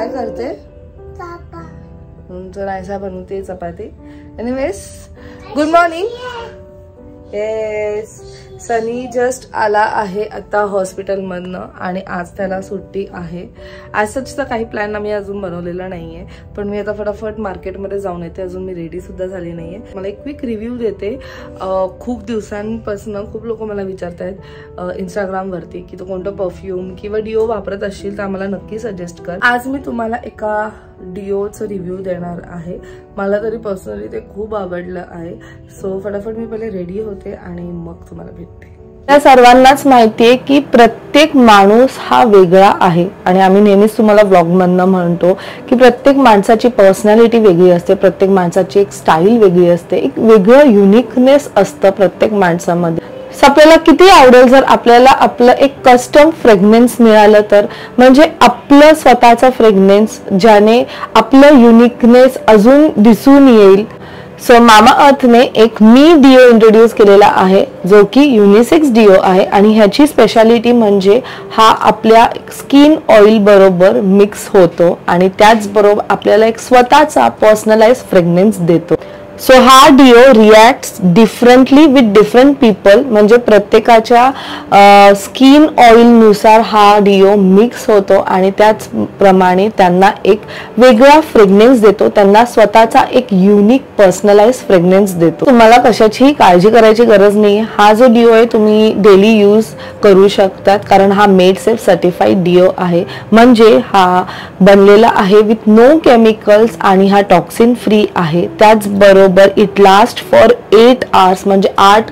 काय करते? तर ऐसा बनवते चपाती. Anyways, good morning. Yes, Sunny just आला आहे आता हॉस्पिटलमधनं आणि आज त्याला सुट्टी आहे. आज सचचा काही प्लॅन आम्ही अजून बनवलेला नाहीये, पण मी आता फटाफट मार्केटमध्ये जाऊन येते. अजून मी रेडी सुद्धा झाली नाहीये. मला एक क्विक रिव्ह्यू देते. खूप दिवसांपासून खूप लोक मला विचारतायत इंस्टाग्रामवरती की तू कोणतं परफ्यूम किंवा डिओ वापरत असशील तर आम्हाला नक्की सजेस्ट कर. आज मी तुम्हाला एका डिओचं रिव्ह्यू देणार आहे. मला तरी पर्सनली ते खूप आवडलं आहे. सो फटाफट मी पहिले रेडी होते आणि मग तुम्हाला भेटते. त्या सर्वांनाच माहितीये की प्रत्येक माणूस हा वेगळा आहे आणि आम्ही नेहमीच तुम्हाला व्लॉग मधनं म्हणतो की प्रत्येक माणसाची पर्सनॅलिटी वेगळी असते, प्रत्येक माणसाची एक स्टाईल वेगळी असते, एक वेगळं युनिकनेस असतं प्रत्येक माणसामध्ये. आपल्याला किती आवडेल जर आपल्याला आपलं एक कस्टम फ्रेग्रन्स मिळालं तर, म्हणजे आपलं स्वतःचं फ्रेग्रन्स ज्याने आपलं युनिकनेस अजून दिसून येईल. सो मामा अर्थने एक मी डिओ इंट्रोड्यूस केलेला आहे जो की युनिसेक्स डिओ आहे आणि ह्याची स्पेशालिटी म्हणजे हा आपल्या स्किन ऑइल बरोबर मिक्स होतो आणि त्याचबरोबर आपल्याला एक स्वतःचा पर्सनलाइज फ्रेग्रन्स देतो. सो हा deo reacts differently with different people, म्हणजे प्रत्येकाच्या स्किन ऑइलनुसार हा डिओ मिक्स होतो आणि त्याचप्रमाणे त्यांना एक वेगळा फ्रेग्रन्स देतो, त्यांना स्वतःचा एक युनिक पर्सनलाइज फ्रेग्रन्स देतो. तुम्हाला कशाची काळजी करायची गरज नाही. हा जो डिओ आहे तुम्ही डेली यूज करू शकतात कारण हा मेड सेफ सर्टिफाईड डिओ आहे, म्हणजे हा बनलेला आहे विथ नो केमिकल्स आणि हा टॉक्सिन फ्री आहे. त्याचबरोबर इट लास्ट फॉर 8 आवर्स, म्हणजे 8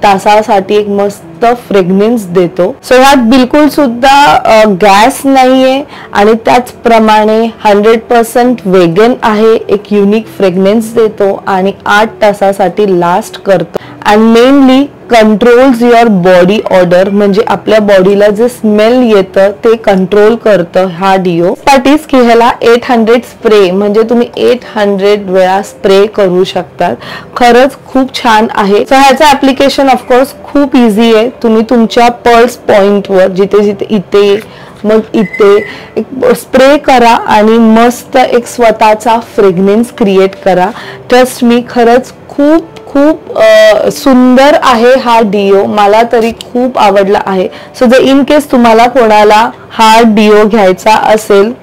तासासाठी एक मस्त फ्रेग्रन्स देतो. सो ह्यात बिलकुल सुद्धा गॅस नाहीये आणि त्याचप्रमाणे 100% वेगन आहे, एक युनिक फ्रेग्रन्स देतो आणि 8 तासासाठी लास्ट करतो. And mainly controls your body order, म्हणजे आपल्या बॉडीला जे स्मेल येतं ते कंट्रोल करतं हा डिओ. पाटीस की ह्याला 800 स्प्रे, म्हणजे तुम्ही 800 वेळा स्प्रे करू शकतात. खरंच खूप छान आहे. सो ह्याचं ऍप्लिकेशन ऑफकोर्स खूप इझी आहे. तुम्ही तुमच्या पल्स पॉइंटवर जिथे जिथे इथे मग इथे एक स्प्रे करा आणि मस्त एक स्वतःचा फ्रेग्रन्स क्रिएट करा. ट्रस्ट मी, खरंच खूप खूप सुंदर आहे हा डिओ. मला तरी खूप आवडला आहे. सो जर इन केस तुम्हाला कोणाला हा डिओ घ्यायचा असेल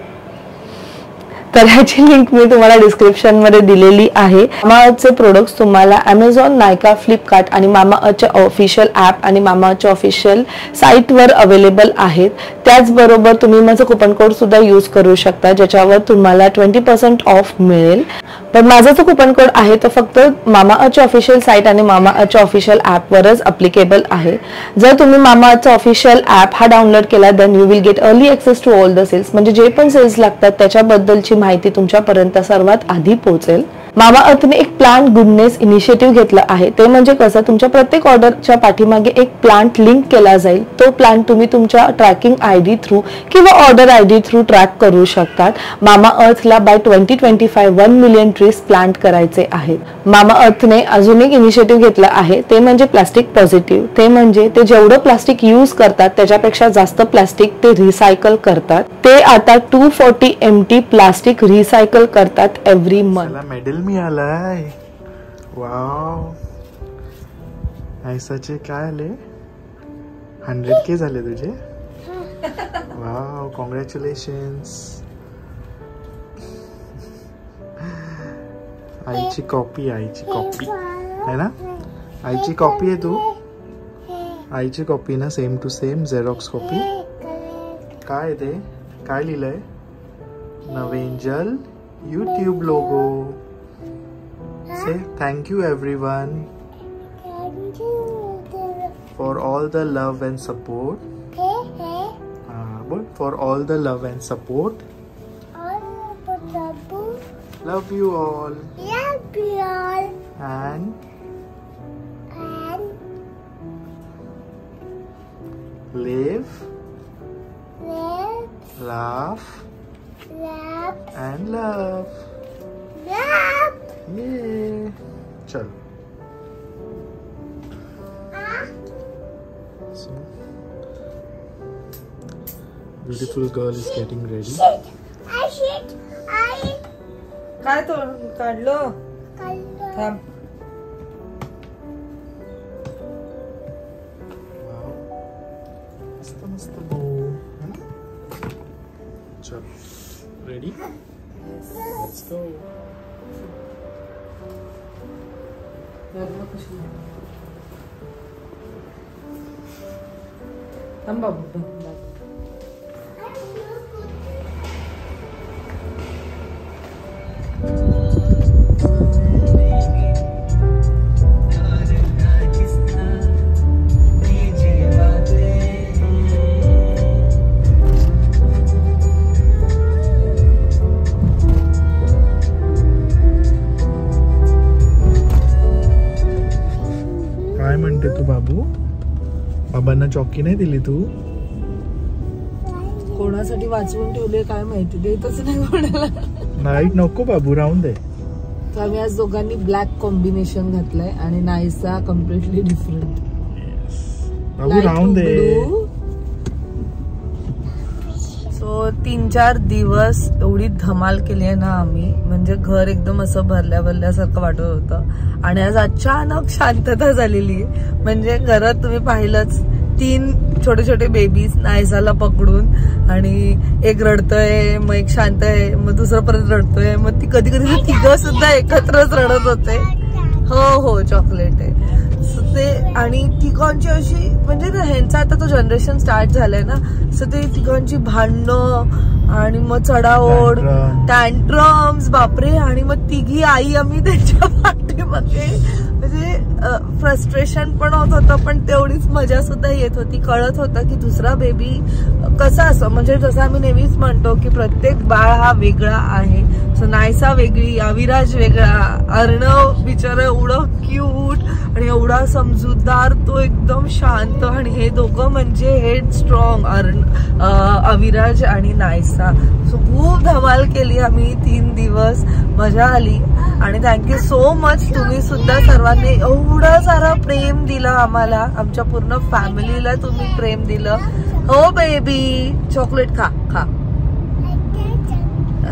तर ह्याची लिंक मी तुम्हाला डिस्क्रिप्शन मध्ये दिलेली आहे. मामाअर्थचे प्रोडक्ट्स तुम्हाला Amazon, नायका, फ्लिपकार्ट आणि मामाअर्थच्या ऑफिशियल ॲप आणि मामाअर्थच्या ऑफिशियल साईटवर अवेलेबल आहेत. त्याचबरोबर तुम्ही माझं कुपन कोड सुद्धा यूज करू शकता ज्याच्यावर तुम्हाला 20% ऑफ मिळेल. पण माझा जो कुपन कोड आहे तो फक्त मामाअर्थच्या ऑफिशियल साईट आणि मामाअर्थच्या ऑफिशियल ॲपवरच अप्लिकेबल आहे. जर तुम्ही मामाअर्थचा ऑफिशियल ॲप हा डाउनलोड केला then you will get early access to all the sales, म्हणजे जे पण सेल्स लागतात त्याच्याबद्दलची माहिती तुमच्यापर्यंत सर्वात आधी पोहोचेल. मामाअर्थने एक प्लांट गुडनेस इनिशिएटिव्ह घेतला आहे. ते म्हणजे कसं, तुमच्या प्रत्येक ऑर्डरच्या पाठीमागे एक प्लांट लिंक केला जाईल. तो प्लांट तुम्ही तुमच्या ट्रॅकिंग ID थ्रू किंवा ऑर्डर ID थ्रू ट्रॅक करू शकतात. मामाअर्थला बाय 2025 1 मिलियन ट्रीज प्लांट करायचे आहेत. मामाअर्थने अजून एक इनिशिएटिव्ह घेतला आहे ते म्हणजे प्लास्टिक पॉझिटिव्ह. ते म्हणजे ते जेवढं प्लास्टिक यूज करतात त्याच्यापेक्षा जास्त प्लास्टिक ते रिसायकल करतात. ते आता 240 MT प्लास्टिक रिसायकल करतात एव्हरी मंथ. मेडल मिळालाय. वाव, ऐसाचे काय आले? 100K झाले तुझे. Wow, congratulations. आईची कॉपी आहे ना? आईची कॉपी आहे तू? आईची कॉपी ना, same to same xerox copy. काय ते काय लिहिलंय? नवेंजल YouTube logo. Say thank you everyone for all the love and support. For all the love and support. Love you all. Love you all. And live, laugh, and love. Yeah. Chalo. So, beautiful girl is getting ready. काय तो काढलं थांब. मस्त मस्त चल ready let's go. थांब बाबू. काय म्हणते तू बाबू? बाबांना चॉकी नाही दिली तू? कोणासाठी वाचवून ठेवले काय माहिती, देतच नाही कोणाला. नाईट नको बाबू, राहून दे. तर आम्ही आज दोघांनी ब्लॅक कॉम्बिनेशन घातलंय आणि नाईसा कम्प्लिटली डिफरंट. बाबू राहून दे. सो 3-4 दिवस एवढी धमाल केली आहे ना आम्ही, म्हणजे घर एकदम असं भरल्या भरल्यासारखं वाटत होतं. आणि आज अचानक शांतता झालेली आहे. म्हणजे घरात तुम्ही पाहिलंच 3 छोटे छोटे बेबीज नायसाला पकडून, आणि एक रडतोय, मग एक शांत आहे, मग दुसरं परत रडतोय, मग ती कधी कधी तिघं सुद्धा एकत्रच रडत होते. हो चॉकलेट आहे ते. आणि तिघांची अशी म्हणजे ह्यांचा आता तो जनरेशन स्टार्ट झालाय ना, सो ते तिघांची भांडणं आणि मग चढाओढ, टँट्रम्स, बापरे. आणि मग तिघी आई आम्ही त्यांच्या पाठीमध्ये, म्हणजे फ्रस्ट्रेशन पण होत होतं, पण तेवढीच मजा सुद्धा येत होती. कळत होतं की दुसरा बेबी कसा असं, म्हणजे जसं आम्ही नेहमीच म्हणतो की प्रत्येक बाळ हा वेगळा आहे. सो नायसा वेगळी, अविराज वेगळा, अर्णव बिचारा एवढं क्यूट आणि एवढा समजूतदार, तो एकदम शांत. आणि हे दोघं म्हणजे हेड स्ट्रॉंग, अविराज आणि नायसा. सो खूप धमाल केली आम्ही 3 दिवस, मजा आली. आणि थँक्यू सो मच, तुम्ही सुद्धा सर्वांनी एवढं सारं प्रेम दिलं आम्हाला, आमच्या पूर्ण फॅमिलीला तुम्ही प्रेम दिलं. हो बेबी, चॉकलेट खा.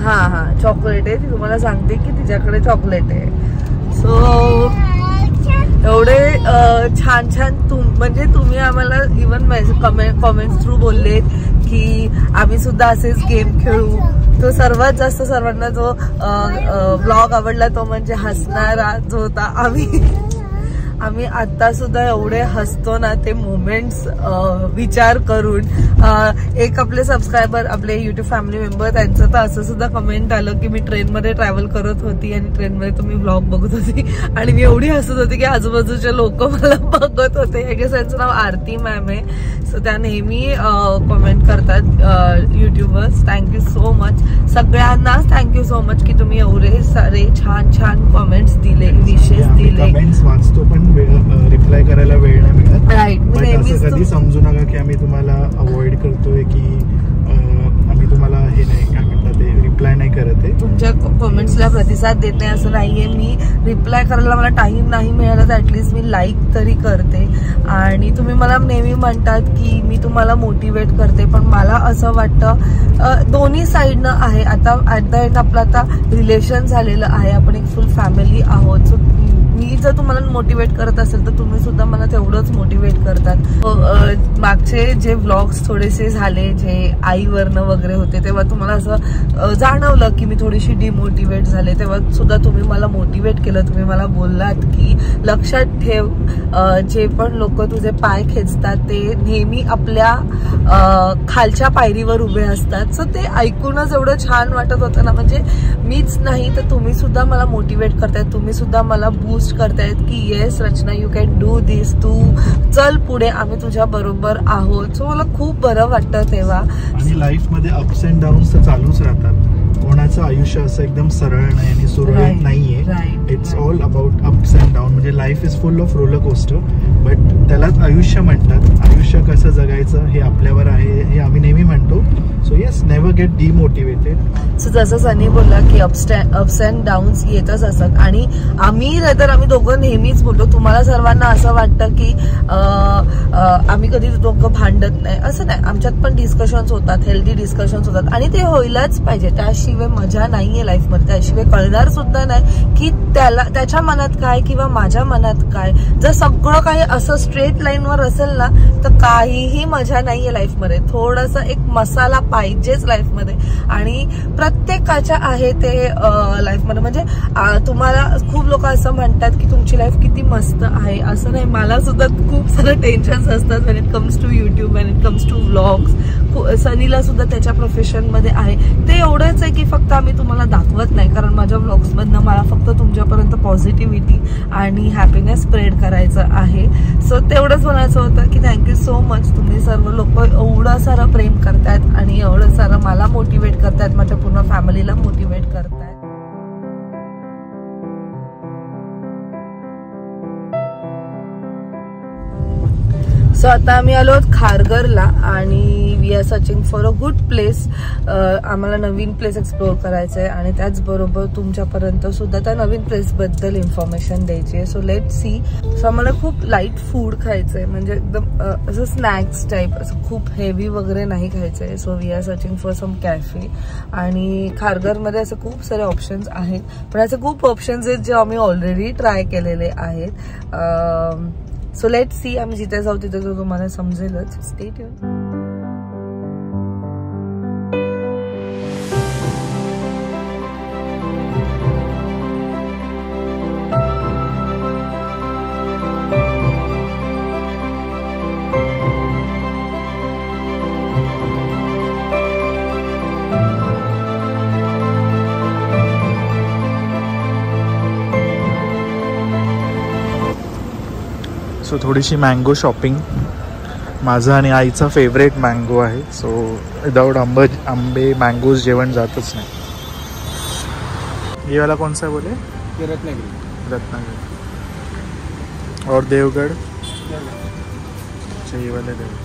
हा चॉकलेट आहे, ती तुम्हाला सांगते की तिच्याकडे चॉकलेट आहे. सो एवढे छान म्हणजे तुम्ही आम्हाला इवन कमेंट्स थ्रू बोलले की आम्ही सुद्धा असेच गेम खेळू. तो सर्वात जास्त सर्वांना जो ब्लॉग आवडला तो म्हणजे हसणारा जो होता. आम्ही आता सुद्धा एवढे हसतो ना ते मोमेंट्स विचार करून. एक आपले सबस्क्रायबर, आपले युट्यूब फॅमिली मेंबर, त्यांचं तर असं सुद्धा कमेंट आलं की मी ट्रेनमध्ये ट्रॅव्हल करत होती आणि ट्रेनमध्ये तुम्ही व्लॉग बघत होती आणि मी एवढी हसत होती की आजूबाजूचे लोक मला बघत होते. आय गेस त्यांचं नाव आरती मॅम आहे. सो त्या नेहमी कमेंट करतात युट्यूबर्स. थँक्यू सो मच सगळ्यांनाच, थँक्यू सो मच की तुम्ही एवढे सारे छान कमेंट्स दिले, विशेष दिले. कमेंट्स वाचतो पण रिप्लाय करायला वेळ नाही मिळत. राईट, कधी समजू नका की आम्ही तुम्हाला अवॉइड करतोय की आम्ही तुम्हाला हे नाही काय म्हणतात ते रिप्लाय नाही करत आहे. तुमच्या कमेंट्सला प्रतिसाद देत नाही असं नाहीये. मी रिप्लाय करायला मला टाइम नाही मिळाला तर ऍटलीस्ट मी लाईक तरी करते. आणि तुम्ही मला नेहमी म्हणतात की मी तुम्हाला मोटिवेट करते, पण मला असं वाटतं दोन्ही साईडनं आहे. आता ऍट द एंड आपलं आता रिलेशन झालेलं आहे, आपण एक फुल फॅमिली आहोत. सो मी जर तुम्हाला मोटिवेट करत असेल तर तुम्ही सुद्धा मला तेवढंच मोटिवेट करतात. मागचे जे व्लॉग्स थोडेसे झाले जे आईवरनं वगैरे होते तेव्हा तुम्हाला असं जाणवलं की मी थोडीशी डिमोटिवेट झाले, तेव्हा सुद्धा तुम्ही मला मोटिवेट केलं. तुम्ही मला बोललात की लक्षात ठेव, जे पण लोक तुझे पाय खेचतात ते नेहमी आपल्या खालच्या पायरीवर उभे असतात. सो ते ऐकूनच एवढं छान वाटत होतं ना. म्हणजे मीच नाही तर तुम्ही सुद्धा मला मोटिवेट करतायत, तुम्ही सुद्धा मला बूस्ट करतायत की yes Rachana you can do this, तू चल पुढे, आम्ही तुझ्या बरोबर आहोत. सो मला खूप बरं वाटतं तेव्हा. आणि लाईफ मध्ये अप्स अँड डाऊन्स तर चालूच राहतात. कोणाचं आयुष्य असं एकदम सरळ नाही आणि सुरळीत नाहीये. It's all about ups and down. म्हणजे life is full of roller coaster, but त्यालाच आयुष्य म्हणतात. आयुष्य कसं जगायचं हे आपल्यावर आहे, हे आम्ही नेहमी म्हणतो. So yes, never get demotivated. So जसं सनी बोलला की अप्स अँड डाऊन्स येतच असतात. आणि आम्ही दोघं नेहमीच बोलतो, तुम्हाला सर्वांना असं वाटतं की आम्ही कधी दोघं भांडत नाही, असं नाही. आमच्यात पण डिस्कशन्स होतात, हेल्दी डिस्कशन्स होतात आणि ते व्हायलाच पाहिजे. त्याशिवाय त्याशिवाय मजा नाहीये लाईफमध्ये, त्याशिवाय कळणार सुद्धा नाही की त्याच्या मनात काय किंवा माझ्या मनात काय. जर सगळं काही असं स्ट्रेट लाईनवर असेल ना तर काहीही मजा नाहीये लाईफमध्ये. थोडासा एक मसाला पाहिजेच लाईफमध्ये आणि प्रत्येकाच्या आहे ते लाईफमध्ये. म्हणजे तुम्हाला खूप लोक असं म्हणतात की तुमची लाईफ किती मस्त आहे, असं नाही. मला सुद्धा खूप सारे टेन्शन्स असतात when it comes to YouTube, when it comes to vlogs. सनीला सुद्धा त्याच्या प्रोफेशन मध्ये आहे. ते एवढंच आहे की फक्त आम्ही तुम्हाला दाखवत नाही, कारण माझ्या व्लॉग्स मधनं मला फक्त तुमच्यापर्यंत पॉझिटिव्हिटी आणि हॅपीनेस स्प्रेड करायचं आहे. सो तेवढंच म्हणायचं होतं की थँक्यू सो मच. तुम्ही सर्व लोक एवढं सारं प्रेम करतायत आणि एवढं सारं मला मोटिवेट करतायत, माझ्या पूर्ण फॅमिलीला मोटिवेट करतायत. सो आता आम्ही आलो खारघरला आणि we are searching for a good place. आम्हाला नवीन प्लेस एक्सप्लोर करायचं आहे आणि त्याचबरोबर तुमच्यापर्यंत सुद्धा त्या नवीन प्लेस बद्दल इन्फॉर्मेशन द्यायची आहे. So let see. सो आम्हाला खूप लाईट फूड खायचंय, म्हणजे एकदम असं स्नॅक्स टाईप, असं खूप हेवी वगैरे नाही खायचंय. So we are searching for some cafe. आणि खारघरमध्ये असे खूप सारे ऑप्शन्स आहेत, पण असे खूप ऑप्शन्स आहेत जे आम्ही ऑलरेडी ट्राय केलेले आहेत. So let see. आम्ही जिथे जाऊ तिथे तो तुम्हाला समजेलच. Stay tune. सो थोडीशी मँगो शॉपिंग. माझं आणि आईचा फेवरेट मँगो आहे. सो विदाउट आंबे मँगोज जेवण जातच नाही. ये वाला कौन सा बोले? रत्नागिरी. और देवगढ़. अच्छा ये वाले Devgad.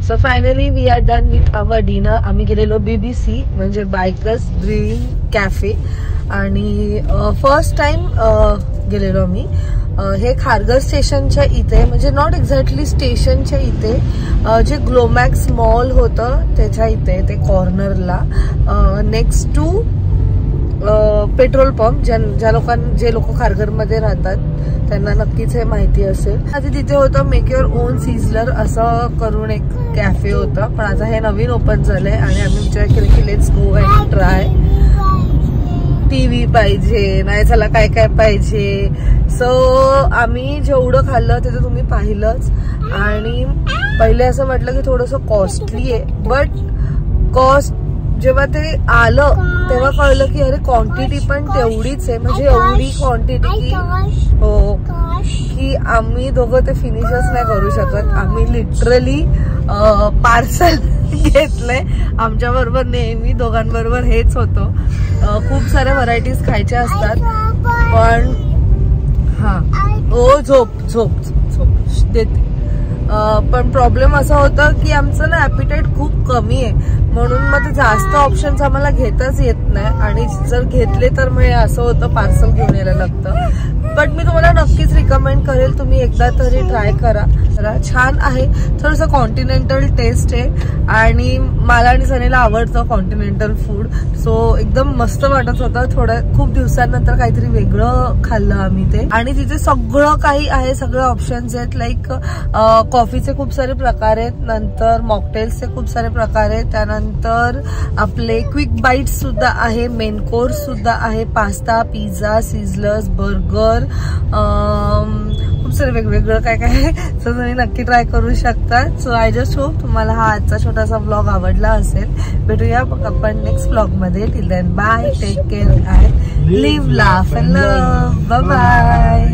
So finally we are done with our dinner. आम्ही गेलेलो BBC म्हणजे बायकर्स ड्रीम कॅफे आणि फर्स्ट टाइम गेलेलो आम्ही. हे खारघर स्टेशनच्या इथे, म्हणजे नॉट एक्झॅक्टली स्टेशनच्या इथे, जे ग्लोमॅक्स मॉल होतं त्याच्या इथे, ते कॉर्नरला नेक्स्ट टू पेट्रोल पंप. जे लोक खारघरमध्ये राहतात त्यांना नक्कीच हे माहिती असेल. आधी तिथे होतं मेक युअर ओन सिझलर असं करून एक कॅफे होतं, पण आता हे नवीन ओपन झालंय आणि आम्ही विचार केला की let's go and try. TV पाहिजे, नाही झाला काय काय पाहिजे. सो आम्ही जेवढं खाल्लं ते तर तुम्ही पाहिलंच. आणि पहिले असं वाटलं की थोडंसं कॉस्टली आहे, बट कॉस्ट जेव्हा ते आलं तेव्हा कळलं की अरे क्वांटिटी पण तेवढीच आहे, म्हणजे एवढी क्वांटिटी की हो की आम्ही दोघं ते फिनिशच नाही करू शकत. आम्ही लिटरली पार्सल घेतलंय. आमच्या बरोबर नेहमी दोघांबरोबर हेच होतं. खूप साऱ्या व्हरायटीज खायच्या असतात पण हा ओ झोप झोप झोप देते. पण प्रॉब्लेम असा होता की आमचं ना ऍपिटाईट खूप कमी आहे, म्हणून मग ते जास्त ऑप्शन्स आम्हाला घेताच येत नाही. आणि जर घेतले तर मग असं होतं पार्सल घेऊन यायला लागतं. बट मी तुम्हाला नक्कीच रिकमेंड करेल, तुम्ही एकदा तरी ट्राय करा. छान आहे, थोडंसं कॉन्टिनेंटल टेस्ट आहे आणि मला आणि सनीला आवडतं कॉन्टिनेंटल फूड. सो एकदम मस्त वाटत होतं. थोडं खूप दिवसांनंतर काहीतरी वेगळं खाल्लं आम्ही ते. आणि तिथे सगळं काही आहे, सगळे ऑप्शन्स आहेत. लाईक कॉफीचे खूप सारे प्रकार आहेत, नंतर मॉकटेल्सचे खूप सारे प्रकार आहेत, त्यानंतर आपले क्विक बाईट्स सुद्धा आहे, मेन कोर्स सुद्धा आहे, पास्ता, पिझ्झा, सिझलर्स, बर्गर, खूप सारे वेगवेगळं काय काय आहे. सो तुम्ही नक्की ट्राय करू शकता. सो आय जस्ट होप तुम्हाला हा आजचा छोटासा ब्लॉग आवडला असेल. भेटूया आपण नेक्स्ट ब्लॉग मध्ये. Till then bye, take care, live, laugh and love. Bye bye.